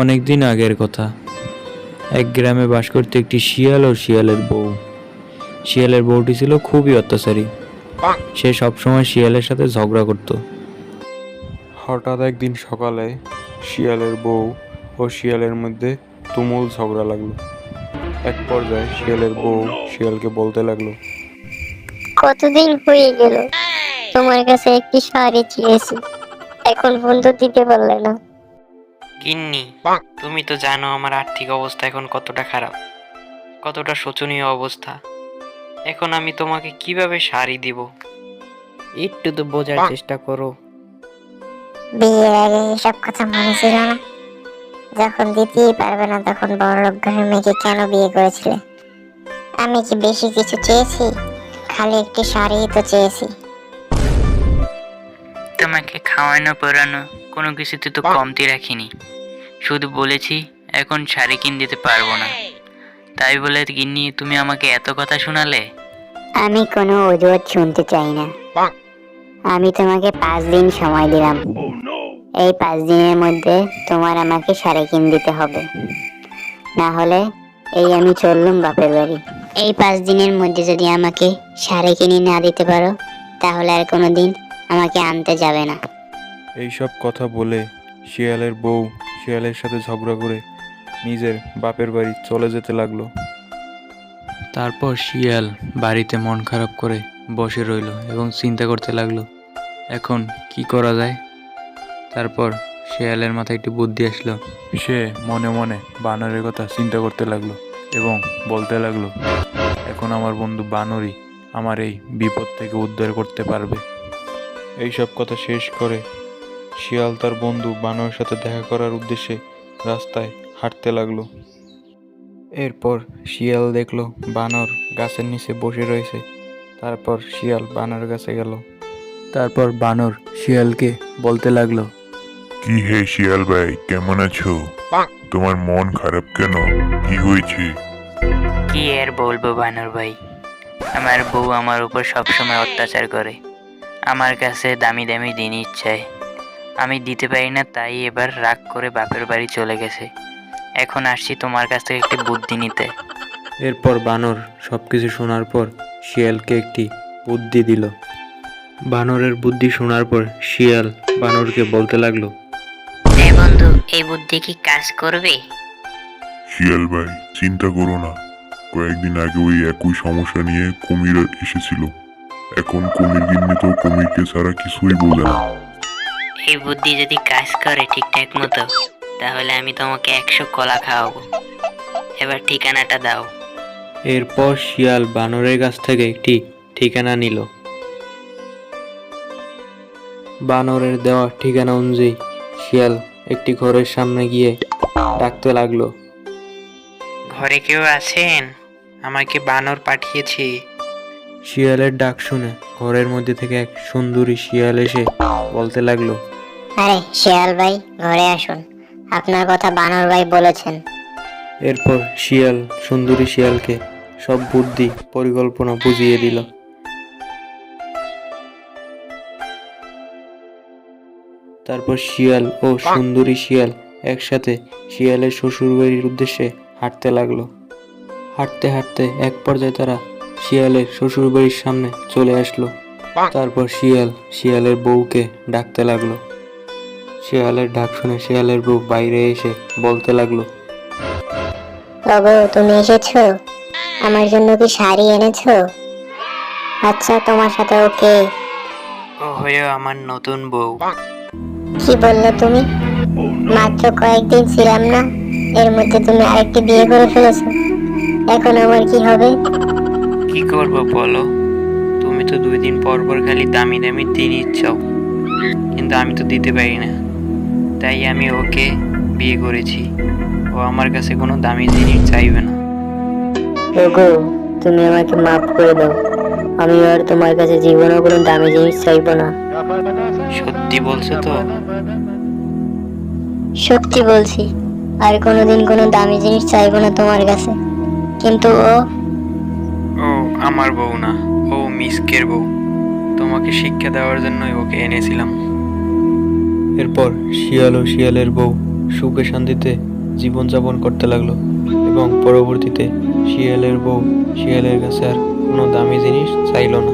অনেকদিন আগের কথা। এক গ্রামে বাস করত একটি শিয়াল ও শিয়ালের বউ। শিয়ালের বউটি ছিল খুবই অত্যাচারী। সে সবসময় শিয়ালের সাথে ঝগড়া করত। হঠাৎ একদিন সকালে শিয়ালের বউ ও শিয়ালের মধ্যে তুমুল ঝগড়া লাগলো। এক পর্যায়ে শিয়ালের বউ শিয়ালকে বলতে লাগলো, কতদিন হয়ে গেল তোমার কাছে একটি শাড়ি চেয়েছি, এখন পর্যন্ত দিতে পারলে না। গিন্নি, তুমি তো জানো আমার আর্থিক অবস্থা এখন কতটা খারাপ, কতটা শোচনীয় অবস্থা। এখন আমি তোমাকে কিভাবে শাড়ি দিব? একটু তো বোঝার চেষ্টা করো। বিয়ের আগে এসব কথা মনে ছিল না? যখন দিতেই পারবে না তখন বড়লোক ঘরের মেয়েকে কেন বিয়ে করেছিলে? আমি কি বেশি কিছু চেয়েছি? খালি একটি শাড়ি তো চেয়েছি। তোমাকে খাওয়ানো পরানো কোনো কিছুতে তো কমতি রাখিনি, শুধু বলেছি এখন শাড়ি কিনে দিতে পারবো না। তাই বলে গিন্নি তুমি আমাকে এত কথা শোনালে? আমি কোনো অজুহাত শুনতে চাই না। আমি তোমাকে 5 দিন সময় দিলাম। এই 5 দিনের মধ্যে তোমার আমাকে শাড়ি কিনে দিতে হবে, না হলে এই আমি চললুম বাপের বাড়ি। এই 5 দিনের মধ্যে যদি আমাকে শাড়ি কিনে না দিতে পারো তাহলে আর কোনোদিন আমাকে আনতে যাবে না। এইসব কথা বলে শিয়ালের বউ শিয়ালের সাথে ঝগড়া করে নিজের বাপের বাড়ি চলে যেতে লাগলো। তারপর শিয়াল বাড়িতে মন খারাপ করে বসে রইল এবং চিন্তা করতে লাগলো এখন কি করা যায়। তারপর শিয়ালের মাথায় একটি বুদ্ধি আসলো। সে মনে মনে বানরের কথা চিন্তা করতে লাগলো এবং বলতে লাগলো, এখন আমার বন্ধু বানরই আমার এই বিপদ থেকে উদ্ধার করতে পারবে। এইসব কথা শেষ করে শিয়াল তার বন্ধু বানরের সাথে দেখা করার উদ্দেশ্যে রাস্তায় হাঁটতে লাগলো। এরপর শিয়াল দেখলো বানর গাছের নিচে বসে রয়েছে। তারপর শিয়াল বানরের কাছে গেল। তারপর বানর শিয়ালকে বলতে লাগলো, কি হে শিয়াল ভাই, কেমন আছো? তোমার মন খারাপ কেন? কি হয়েছে? কি আর বলবো বানর ভাই, আমার বউ আমার উপর সবসময় অত্যাচার করে, আমার কাছে দামি দামি জিনিস চায়, আমি দিতে পারি না, তাই এবার রাগ করে বাপের বাড়ি চলে গেছে। এখন আসছি তোমার কাছ থেকে একটি বুদ্ধি নিতে। এরপর বানর সবকিছু শোনার পর শিয়ালকে একটি বুদ্ধি দিল। বানরের বুদ্ধি শোনার পর শিয়াল বানরকে বলতে লাগলো, এই বন্ধু, এই বুদ্ধি কি কাজ করবে? শিয়াল ভাই, চিন্তা করো না। কয়েকদিন আগে ওই একই সমস্যা নিয়ে কুমির এসেছিল। এখন কুমির গিন্নি তো কুমিরকে ছাড়া কিছুই বোঝে না। এই বুদ্ধি যদি কাজ করে ঠিকঠাক মতো, তাহলে আমি তোমাকে 100 কলা খাওয়াবো। এবার ঠিকানাটা দাও। এরপর শিয়াল বানরের কাছ থেকে একটি ঠিকানা নিল। বানরের দেওয়া ঠিকানা অনুযায়ী শিয়াল একটি ঘরের সামনে গিয়ে ডাকতে লাগলো, ঘরে কেউ আছেন? আমাকে বানর পাঠিয়েছে। শিয়ালের ডাক শুনে ঘরের মধ্যে থেকে এক সুন্দরী শিয়াল এসে বলতে লাগলো, আরে শিয়াল ভাই, ঘরে আসুন, আপনার কথা বানর ভাই বলেছেন। এরপর শিয়াল সুন্দরী শিয়ালকে সব বুদ্ধি পরিকল্পনা বুঝিয়ে দিল। তারপর শিয়াল ও সুন্দরী শিয়াল একসাথে শিয়ালের শ্বশুরবাড়ির উদ্দেশ্যে হাঁটতে লাগলো। হাঁটতে হাঁটতে এক পর্যায়ে তারা শিয়ালের শ্বশুরবাড়ির সামনে চলে আসলো। তারপর শিয়াল শিয়ালের বউকে ডাকতে লাগলো। শিয়ালের ডাক শুনে শিয়ালের বউ বাইরে এসে বলতে লাগলো, ওগো, তুমি এসেছো? আমার জন্য কি শাড়ি এনেছো? আচ্ছা, তোমার সাথে ওকে? ও হয়েও আমার নতুন বউ। কি বললে তুমি? মাত্র কয়েকদিন ছিলাম না, এর মধ্যে তুমি আরেকটি বিয়ে করে ফেলেছো। এখন আমার কি হবে? কি করবো বলো? তুমি তো 2 দিন পর পর খালি দামি দামি জিনিস চাও, কিন্তু আমি তো দিতে পারি না। তাই আমি ওকে বিয়ে করেছি। ও আমার কাছে কোনো দামি জিনিস চাইবে না। ওগো, তুমি আমাকে মাফ করে দাও। আমি আর তোমার কাছে জীবনে কোনো দামি জিনিস চাইবো না। সত্যি বলছো তো? সত্যি বলছি, আর কোনোদিন কোনো দামি জিনিস চাইবো না তোমার কাছে। কিন্তু ও আমার বউ না, ও মিসকের বউ। তোমাকে শিক্ষা দেওয়ার জন্যই ওকে এনেছিলাম। এরপর শিয়াল ও শিয়ালের বউ সুখে শান্তিতে জীবনযাপন করতে লাগলো এবং পরবর্তীতে শিয়ালের বউ শিয়ালের কাছে আর কোনো দামি জিনিস চাইলো না।